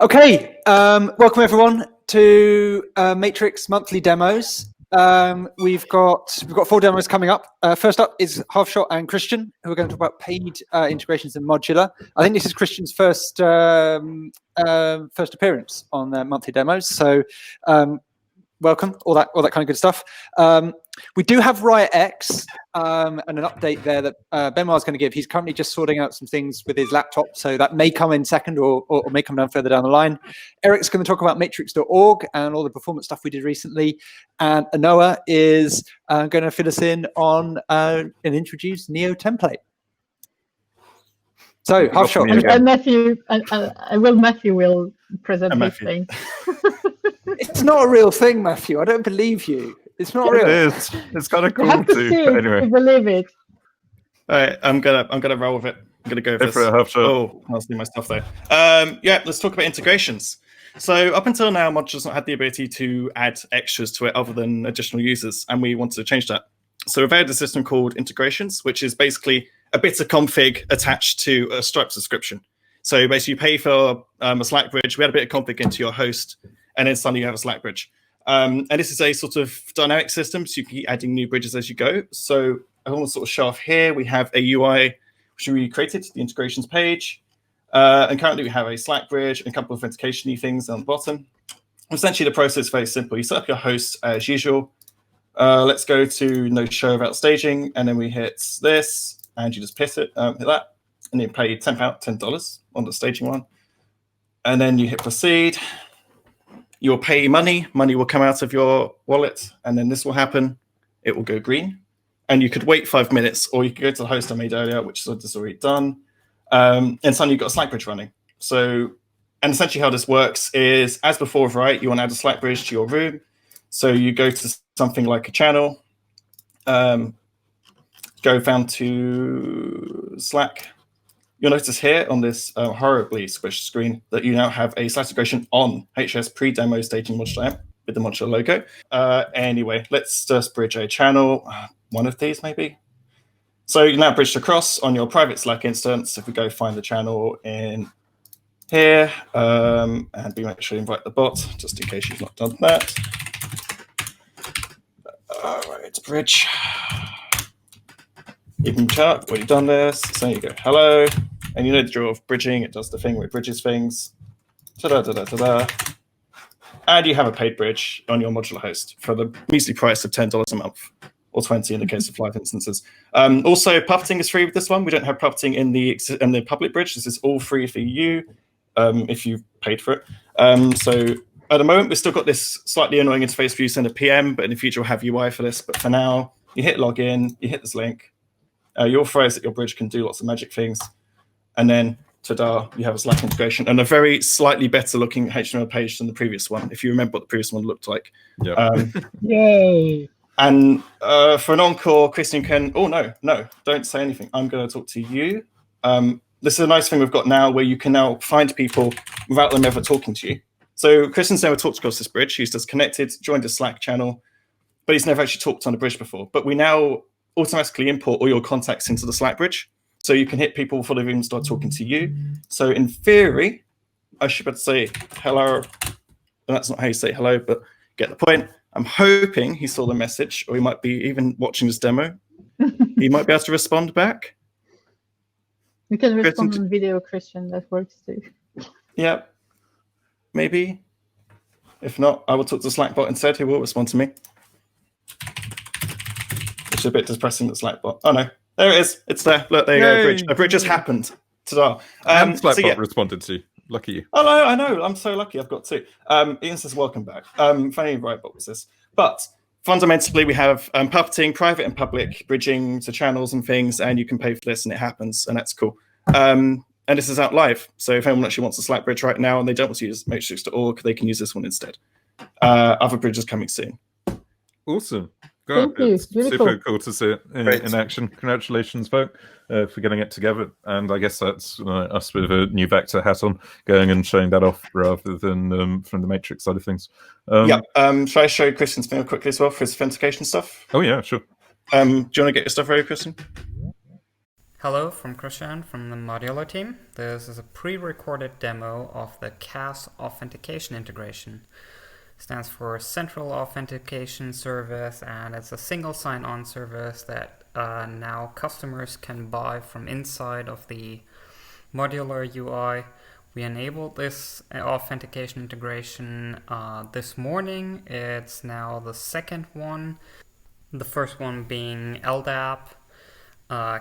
Okay, welcome everyone to Matrix monthly demos. We've got 4 demos coming up. First up is Halfshot and Christian, who are going to talk about paid integrations in Modular. I think this is Christian's first appearance on their monthly demos. So welcome, all that kind of good stuff. We do have Riot X and an update there that Benoit's going to give. He's currently just sorting out some things with his laptop, so that may come in second or may come down further down the line. Eric's going to talk about matrix.org and all the performance stuff we did recently. And Anoa is going to fill us in on an introduced Neo template. So, Halfshot. And Matthew will present this thing. It's not a real thing, Matthew. I don't believe you. It's not real. It is. It's kind of cool you have to see it anyway. to believe it. All right, I'm gonna roll with it. I'm gonna go with this. For a Halfshot. Oh, I'll see my stuff there. Yeah, let's talk about integrations. So up until now, Modular's not had the ability to add extras to it other than additional users, and we wanted to change that. So we've added a system called integrations, which is basically a bit of config attached to a Stripe subscription. So basically, you pay for a Slack bridge. We add a bit of config into your host, and then suddenly you have a Slack bridge. And this is a sort of dynamic system, so you can keep adding new bridges as you go. So I want to sort of show off here. We have a UI which we created, the integrations page. And currently we have a Slack bridge and a couple of authentication things on the bottom. Essentially, the process is very simple. You set up your host as usual. Let's go to no show without staging, and then we hit this, and you just hit that, and you pay $10 on the staging one. And then you hit proceed. You'll pay money. Money will come out of your wallet, and then this will happen. It will go green. And you could wait 5 minutes, or you could go to the host I made earlier, which is already done. And suddenly you've got a Slack bridge running. So, and essentially how this works is, as before, right, you want to add a Slack bridge to your room. So you go to something like a channel, go down to Slack. You'll notice here on this horribly squished screen that you now have a Slack integration on HS pre-demo staging Modular with the Modular logo. Anyway, let's just bridge a channel, one of these maybe. So you now bridged across on your private Slack instance. If we go find the channel in here, and we make sure you invite the bot, just in case you've not done that. All right, bridge. Even chart, already done this. So you go, hello. And you know the drill of bridging. It does the thing where it bridges things. Ta-da-da-da-da-da. And you have a paid bridge on your Modular host for the measly price of $10 a month, or 20 in the case of 5 instances. Also, puppeting is free with this one. We don't have puppeting in the public bridge. This is all free for you if you've paid for it. So at the moment, we've still got this slightly annoying interface for you to send a PM, but in the future, we'll have UI for this. But for now, you hit login, you hit this link. You authorize that your bridge can do lots of magic things. And then, ta-da, you have a Slack integration and a very slightly better looking HTML page than the previous one, if you remember what the previous one looked like. Yeah. Yay! And for an encore, Christian can... Oh, no, don't say anything. I'm going to talk to you. This is a nice thing we've got now where you can now find people without them ever talking to you. So Christian's never talked across this bridge. He's just connected, joined a Slack channel, but he's never actually talked on a bridge before. But we now automatically import all your contacts into the Slack bridge. So you can hit people before they even start talking to you. So in theory, I should be able to say hello. And that's not how you say hello, but get the point. I'm hoping he saw the message, or he might be even watching this demo. He might be able to respond back. You can respond on video, Christian. That works too. Yeah, maybe. If not, I will talk to the Slack bot instead. He will respond to me. Which is a bit depressing, the Slack bot. Oh no, there it is. It's there. Look, there you go. Bridge. A bridge just happened. Ta-da. And Slack so, bot yeah. responded to you. Lucky you. Oh no, I know. I'm so lucky. I've got 2. Ian says, "Welcome back." Funny right bot was this, but fundamentally we have puppeting, private and public, bridging to channels and things, and you can pay for this, and it happens, and that's cool. And this is out live, so if anyone actually wants a Slack bridge right now and they don't want to use matrix.org, they can use this one instead. Other bridges coming soon. Awesome. Thank you. It's super cool to see it in action. Congratulations, folk, for getting it together. And I guess that's us with a new Vector hat on, going and showing that off rather than from the Matrix side of things. Should I show Christian's thing quickly as well for his authentication stuff? Oh, yeah, sure. Do you want to get your stuff ready, Christian? Hello from Christian from the Modular team. This is a pre-recorded demo of the CAS Authentication integration. It stands for Central Authentication Service, and it's a single sign-on service that now customers can buy from inside of the Modular UI. We enabled this authentication integration this morning. It's now the second one. The first one being LDAP.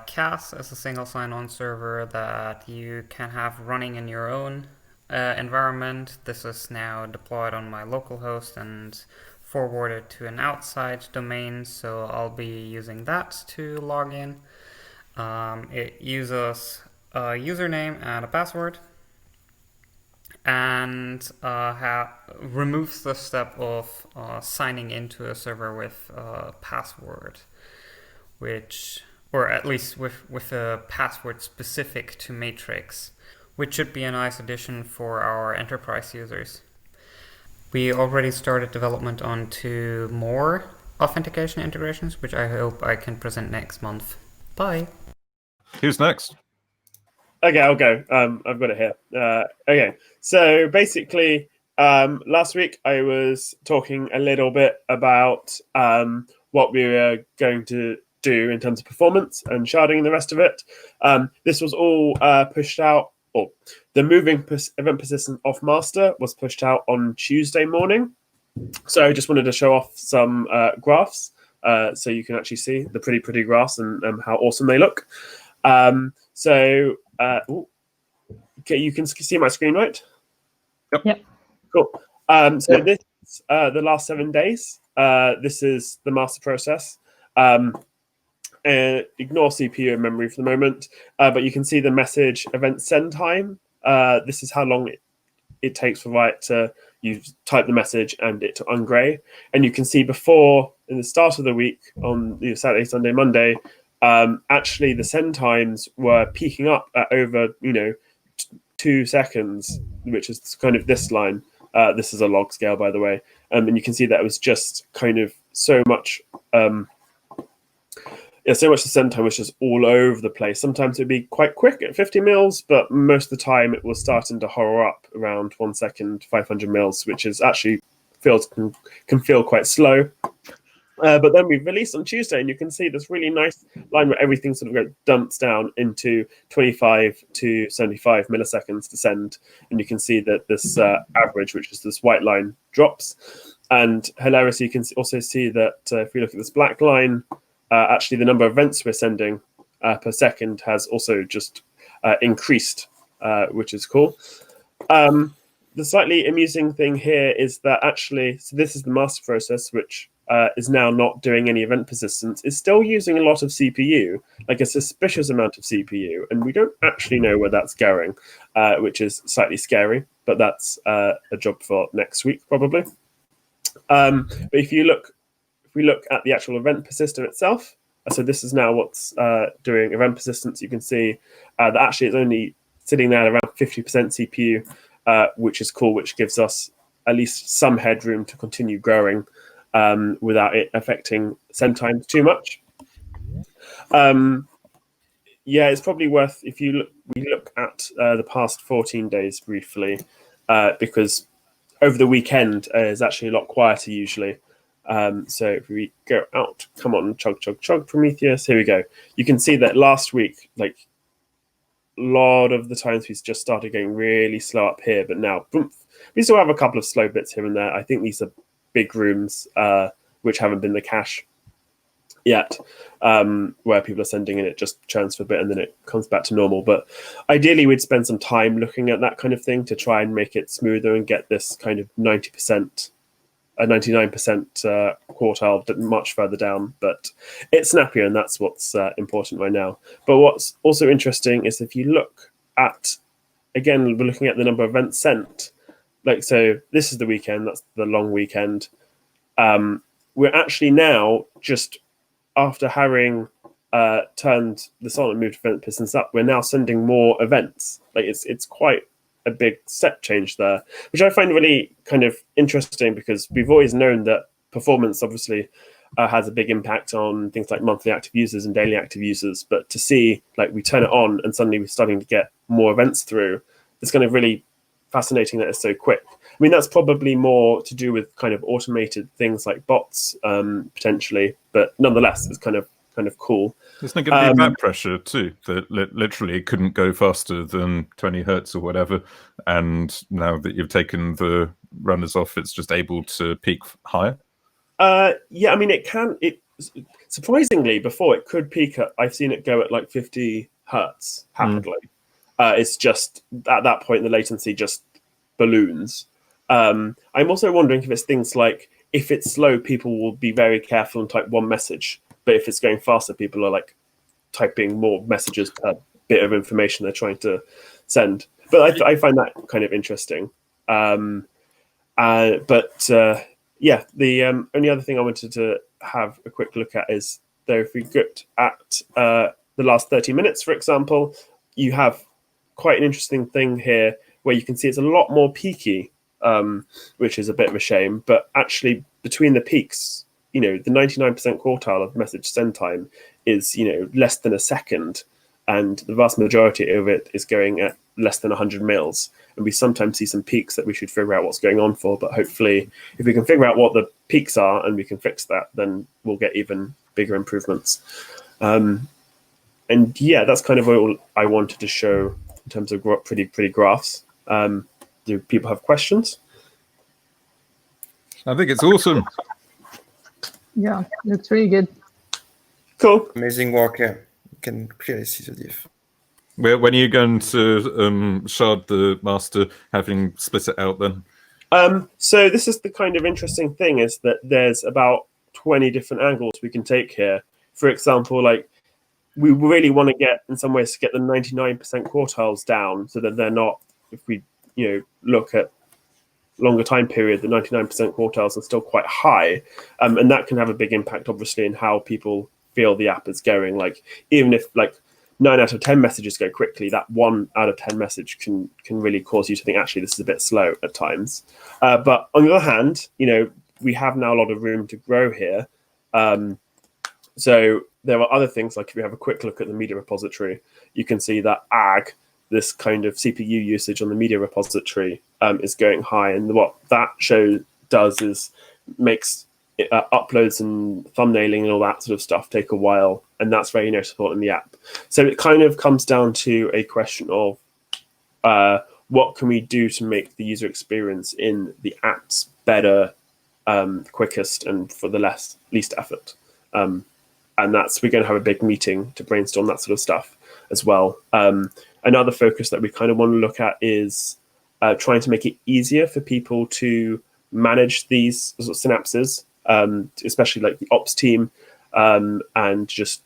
CAS is a single sign-on server that you can have running in your own environment. This is now deployed on my local host and forwarded to an outside domain, so I'll be using that to log in. It uses a username and a password, and removes the step of signing into a server with a password, or at least with a password specific to Matrix, which should be a nice addition for our enterprise users. We already started development on 2 more authentication integrations, which I hope I can present next month. Bye. Who's next? Okay, I'll go. I've got it here. Okay, so basically, last week I was talking a little bit about what we were going to do in terms of performance and sharding and the rest of it. This was all pushed out, or the moving event persistent off master was pushed out on Tuesday morning. So I just wanted to show off some graphs so you can actually see the pretty graphs and how awesome they look. Okay, you can see my screen, right? Yep. Cool. So this is the last 7 days. This is the master process. Ignore CPU and memory for the moment, but you can see the message event send time. This is how long it takes for Riot to type the message and it to ungray. And you can see before, in the start of the week, on Saturday, Sunday, Monday, actually the send times were peaking up at over 2 seconds, which is kind of this line. This is a log scale, by the way, and you can see that it was just kind of so much. So much the send time was just all over the place. Sometimes it'd be quite quick at 50 mils, but most of the time it was starting to horror up around 1 second, 500 mils, which is actually can feel quite slow. But then we released on Tuesday, and you can see this really nice line where everything sort of dumps down into 25 to 75 milliseconds to send. And you can see that this average, which is this white line, drops. And hilariously, you can also see that if we look at this black line, actually the number of events we're sending per second has also just increased, which is cool. The slightly amusing thing here is that actually, so this is the master process, which is now not doing any event persistence, is still using a lot of CPU, like a suspicious amount of CPU, and we don't actually know where that's going, which is slightly scary, but that's a job for next week, probably. But if we look at the actual event persistent itself, so this is now what's doing event persistence. You can see that actually it's only sitting there at around 50% CPU, which is cool, which gives us at least some headroom to continue growing without it affecting send times too much. It's probably worth, if we look at the past 14 days briefly, because over the weekend is actually a lot quieter usually. So if we go out, come on, chug, Prometheus, here we go. You can see that last week, like a lot of the times we just started getting really slow up here, but now boom, we still have a couple of slow bits here and there. I think these are big rooms which haven't been the cache yet, where people are sending in, it just churns for a bit and then it comes back to normal. But ideally we'd spend some time looking at that kind of thing to try and make it smoother and get this kind of 99% quartile much further down, but it's snappier, and that's what's important right now. But what's also interesting is if you look at, again, we're looking at the number of events sent. Like, so this is the weekend, that's the long weekend. We're actually now, just after having turned this on and moved event persistence up, we're now sending more events. Like, it's quite a big step change there, which I find really kind of interesting, because we've always known that performance obviously has a big impact on things like monthly active users and daily active users. But to see, like, we turn it on and suddenly we're starting to get more events through, it's kind of really fascinating that it's so quick. I mean, that's probably more to do with kind of automated things like bots, potentially, but nonetheless, it's kind of cool. There's not going to be back pressure too. That literally it couldn't go faster than 20 hertz or whatever. And now that you've taken the runners off, it's just able to peak higher. Yeah, I mean, it can. It surprisingly before it could peak at. I've seen it go at like 50 hertz happily. It's just at that point the latency just balloons. I'm also wondering if it's things like if it's slow, people will be very careful and type one message. But if it's going faster, people are like typing more messages per bit of information they're trying to send. But I find that kind of interesting. Yeah, the only other thing I wanted to have a quick look at is though if we looked at the last 30 minutes, for example, you have quite an interesting thing here where you can see it's a lot more peaky, which is a bit of a shame. But actually, between the peaks, the 99% quartile of message send time is, less than a second. And the vast majority of it is going at less than 100 mils. And we sometimes see some peaks that we should figure out what's going on for. But hopefully, if we can figure out what the peaks are and we can fix that, then we'll get even bigger improvements. And yeah, that's kind of all I wanted to show in terms of pretty graphs. Do people have questions? I think it's awesome. Yeah, looks really good. Cool. Amazing work. Yeah, you can clearly see the diff. When are you going to shard the master, having split it out then? So this is the kind of interesting thing is that there's about 20 different angles we can take here. For example, like we really want to get, in some ways, to get the 99% quartiles down so that they're not, if we look at longer time period, the 99% quartiles are still quite high. And that can have a big impact, obviously, in how people feel the app is going. Like, even if like 9 out of 10 messages go quickly, that 1 out of 10 message can really cause you to think, actually, this is a bit slow at times. But on the other hand, we have now a lot of room to grow here. So there are other things, like if you have a quick look at the media repository, you can see that this kind of CPU usage on the media repository is going high. And what that does is makes uploads and thumbnailing and all that sort of stuff take a while. And that's very noticeable in the app. So it kind of comes down to a question of what can we do to make the user experience in the apps better, quickest, and for the least effort. And we're going to have a big meeting to brainstorm that sort of stuff as well. Another focus that we kind of want to look at is trying to make it easier for people to manage these sort of synapses, especially like the ops team and just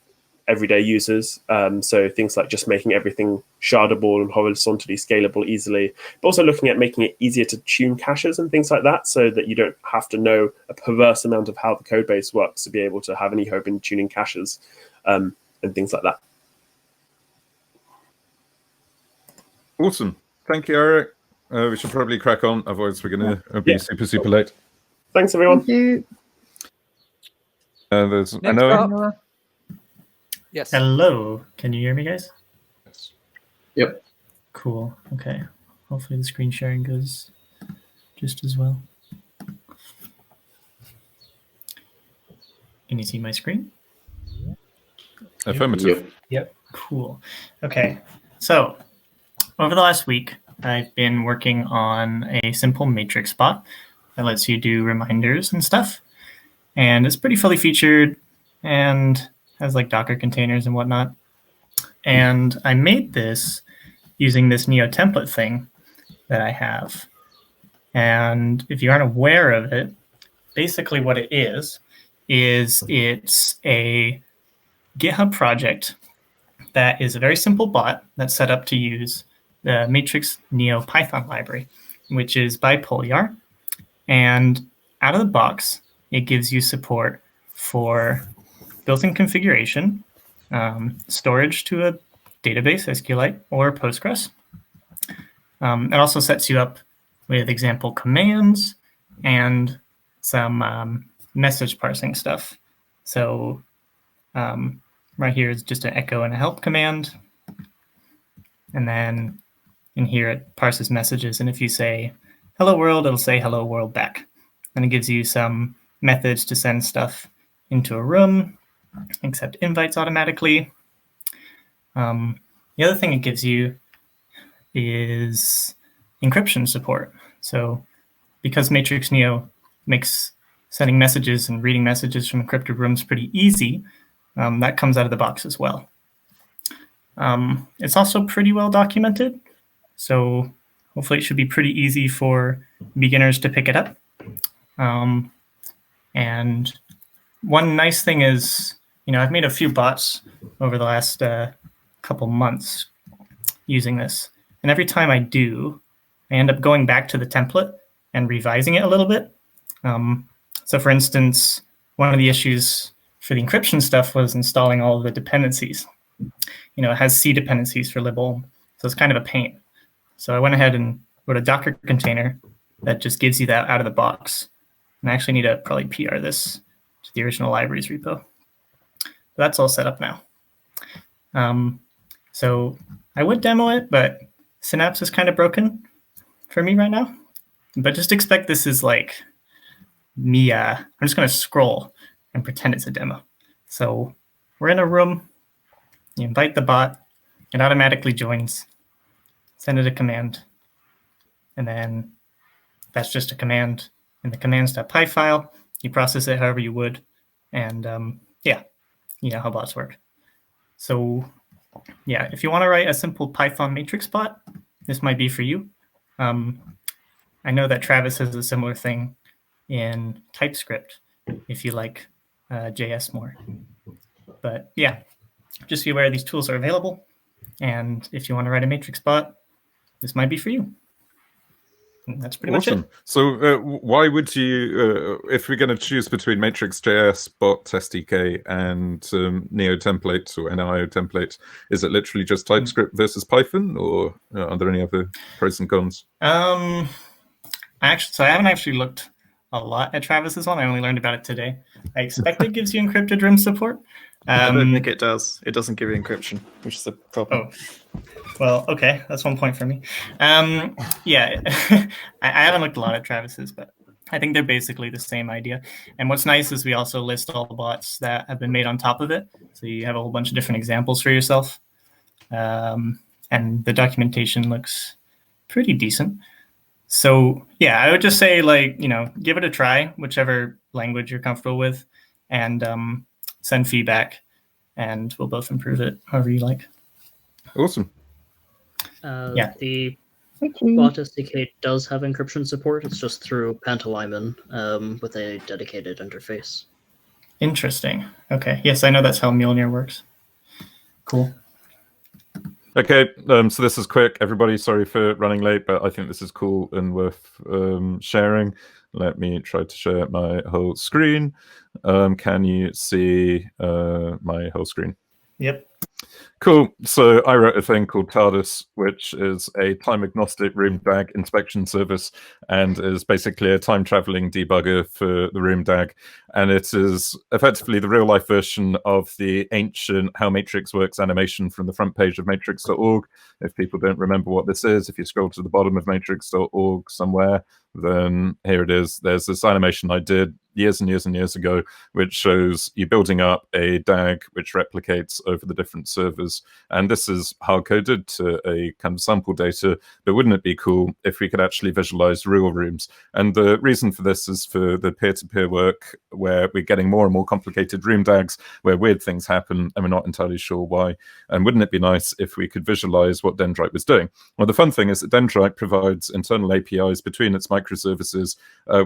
everyday users. So things like just making everything shardable and horizontally scalable easily, but also looking at making it easier to tune caches and things like that so that you don't have to know a perverse amount of how the code base works to be able to have any hope in tuning caches and things like that. Awesome. Thank you, Erik. We should probably crack on, otherwise we're going to be super late. Thanks, everyone. Thank you. There's Next Anoa. up. Yes. Hello, can you hear me, guys? Yep. Cool. Okay. Hopefully the screen sharing goes just as well. Can you see my screen? Affirmative. Yep. Cool. Okay. So over the last week, I've been working on a simple matrix bot that lets you do reminders and stuff. And it's pretty fully featured and has like Docker containers and whatnot. And I made this using this Neo template thing that I have. And if you aren't aware of it, basically what it is it's a GitHub project that is a very simple bot that's set up to use the matrix-nio Python library, which is by Polyar. And out of the box, it gives you support for built-in configuration, storage to a database, SQLite, or Postgres. It also sets you up with example commands and some message parsing stuff So right here is just an echo and a help command. And then in here, it parses messages. And if you say hello world, it'll say hello world back. And it gives you some methods to send stuff into a room, accept invites automatically. The other thing it gives you is encryption support. So because matrix-nio makes sending messages and reading messages from encrypted rooms pretty easy, that comes out of the box as well. It's also pretty well documented, so hopefully it should be pretty easy for beginners to pick it up. And one nice thing is, I've made a few bots over the last couple months using this. And every time I do, I end up going back to the template and revising it a little bit. So for instance, one of the issues for the encryption stuff was installing all of the dependencies. It has C dependencies for libl, so it's kind of a pain. So I went ahead and wrote a Docker container that just gives you that out of the box. And I actually need to probably PR this to the original libraries repo. But that's all set up now. So I would demo it, but Synapse is kind of broken for me right now. But just expect this is like me. I'm just going to scroll and pretend it's a demo. So we're in a room. You invite the bot. It automatically joins. Send it a command. And then that's just a command in the commands.py file. You process it however you would. And yeah, you know how bots work. So yeah, if you want to write a simple Python matrix bot, this might be for you. I know that Travis has a similar thing in TypeScript if you like JS more. But yeah, just be aware these tools are available. And if you want to write a matrix bot, this might be for you. And that's pretty much it. So why would you, if we're going to choose between matrix.js, bot SDK, and Neo templates or NIO templates, is it literally just TypeScript versus Python, or are there any other pros and cons? So I haven't actually looked a lot at Travis's one. I only learned about it today. I expect it gives you encrypted RIM support. I don't think it does. It doesn't give you encryption, which is a problem. Oh, well, okay. That's 1 point for me. Yeah, I haven't looked a lot at Travis's, but I think they're basically the same idea. And what's nice is we also list all the bots that have been made on top of it. So you have a whole bunch of different examples for yourself. And the documentation looks pretty decent. So yeah, I would just say, like, give it a try, whichever language you're comfortable with, and send feedback, and we'll both improve it however you like. Awesome. Yeah. The bot SDK does have encryption support. It's just through Pantolyman with a dedicated interface. Interesting. Okay. Yes, I know that's how Mjolnir works. Cool. Okay, so this is quick. Everybody, sorry for running late, but I think this is cool and worth sharing. Let me try to share my whole screen. Can you see my whole screen? Yep. Cool. So I wrote a thing called TARDIS, which is a time-agnostic room DAG inspection service, and is basically a time-traveling debugger for the room DAG. And it is effectively the real-life version of the ancient How Matrix Works animation from the front page of matrix.org. If people don't remember what this is, if you scroll to the bottom of matrix.org somewhere, then here it is. There's this animation I did years and years and years ago, which shows you building up a DAG which replicates over the different servers. And this is hard-coded to a kind of sample data, but wouldn't it be cool if we could actually visualize real rooms? And the reason for this is for the peer-to-peer work, where we're getting more and more complicated room DAGs, where weird things happen and we're not entirely sure why. And wouldn't it be nice if we could visualize what Dendrite was doing? Well, the fun thing is that Dendrite provides internal APIs between its microservices,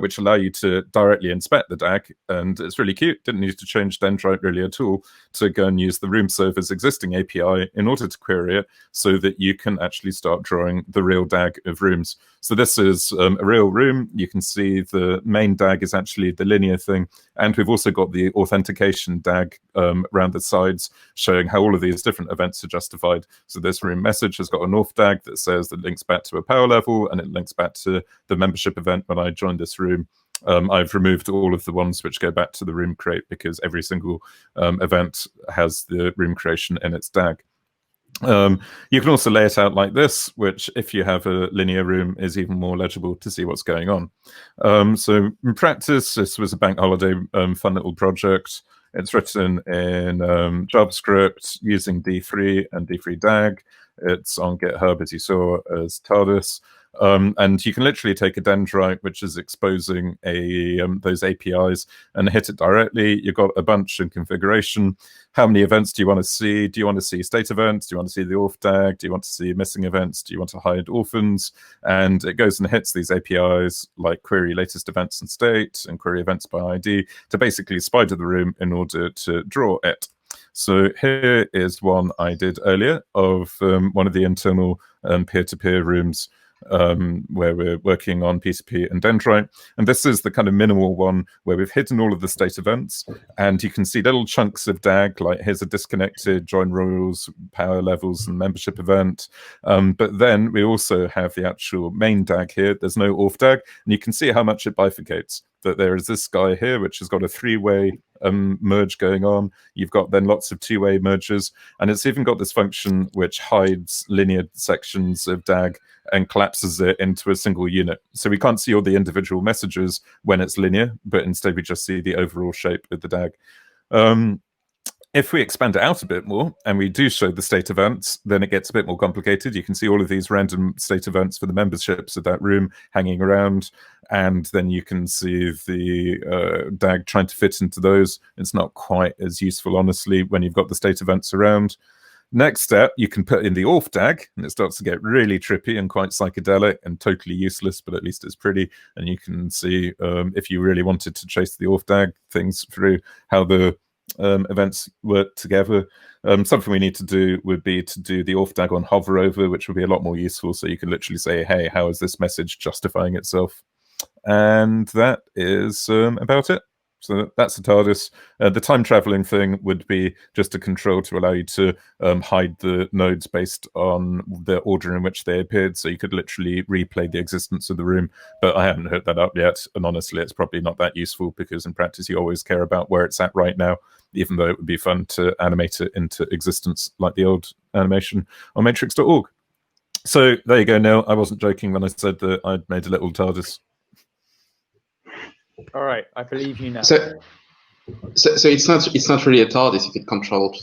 which allow you to directly inspect the DAG, and it's really cute. Didn't need to change Dendrite really at all to go and use the room server's existing API in order to query it, so that you can actually start drawing the real DAG of rooms. So this is a real room. You can see the main DAG is actually the linear thing, and we've also got the authentication DAG around the sides, showing how all of these different events are justified. So this room message has got an auth DAG that says that links back to a power level, and it links back to the membership event when I joined this room. I've removed all of the ones which go back to the room create because every single event has the room creation in its DAG. You can also lay it out like this, which if you have a linear room is even more legible to see what's going on. So in practice, this was a bank holiday fun little project. It's written in JavaScript using D3 and D3 DAG. It's on GitHub, as you saw, as TARDIS. And you can literally take a dendrite, which is exposing those APIs, and hit it directly. You've got a bunch in configuration. How many events do you want to see? Do you want to see state events? Do you want to see the auth DAG? Do you want to see missing events? Do you want to hide orphans? And it goes and hits these APIs like query latest events and state and query events by ID to basically spider the room in order to draw it. So here is one I did earlier of one of the internal peer-to-peer rooms where we're working on P2P and Dendrite. And this is the kind of minimal one where we've hidden all of the state events, and you can see little chunks of DAG, like here's a disconnected join rules, power levels, and membership event. But then we also have the actual main DAG here. There's no auth DAG, and you can see how much it bifurcates. That there is this guy here, which has got a three-way merge going on. You've got then lots of two-way merges, and it's even got this function which hides linear sections of DAG and collapses it into a single unit. So we can't see all the individual messages when it's linear, but instead we just see the overall shape of the DAG. If we expand it out a bit more and we do show the state events, then it gets a bit more complicated. You can see all of these random state events for the memberships of that room hanging around, and then you can see the DAG trying to fit into those. It's not quite as useful, honestly, when you've got the state events around. Next step, you can put in the auth DAG, and it starts to get really trippy and quite psychedelic and totally useless, but at least it's pretty. And you can see, if you really wanted to chase the auth DAG things through, how the events work together. Something we need to do would be to do the auth DAG on hover over, which would be a lot more useful. So you can literally say, hey, how is this message justifying itself? And that is about it. So that's the TARDIS. The time traveling thing would be just a control to allow you to hide the nodes based on the order in which they appeared. So you could literally replay the existence of the room. But I haven't hooked that up yet. And honestly, it's probably not that useful because in practice, you always care about where it's at right now, even though it would be fun to animate it into existence like the old animation on matrix.org. So there you go, Neil. I wasn't joking when I said that I'd made a little TARDIS. All right, I believe you now. So it's not really a TARDIS if it can travel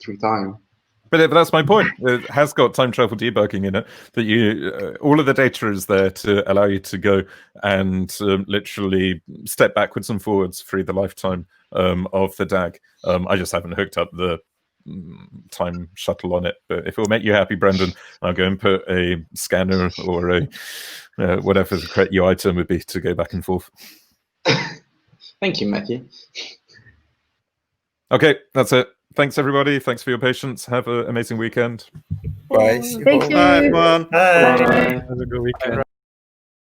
through time. But that's my point. It has got time travel debugging in it. That you, all of the data is there to allow you to go and literally step backwards and forwards through the lifetime of the DAG. I just haven't hooked up the time shuttle on it. But if it will make you happy, Brendan, I'll go and put a scanner or a whatever the correct UI term would be to go back and forth. Thank you, Matthew. Okay, that's it. Thanks, everybody. Thanks for your patience. Have an amazing weekend. Bye. Thank you. Bye, everyone. Bye. Bye. Have a good weekend.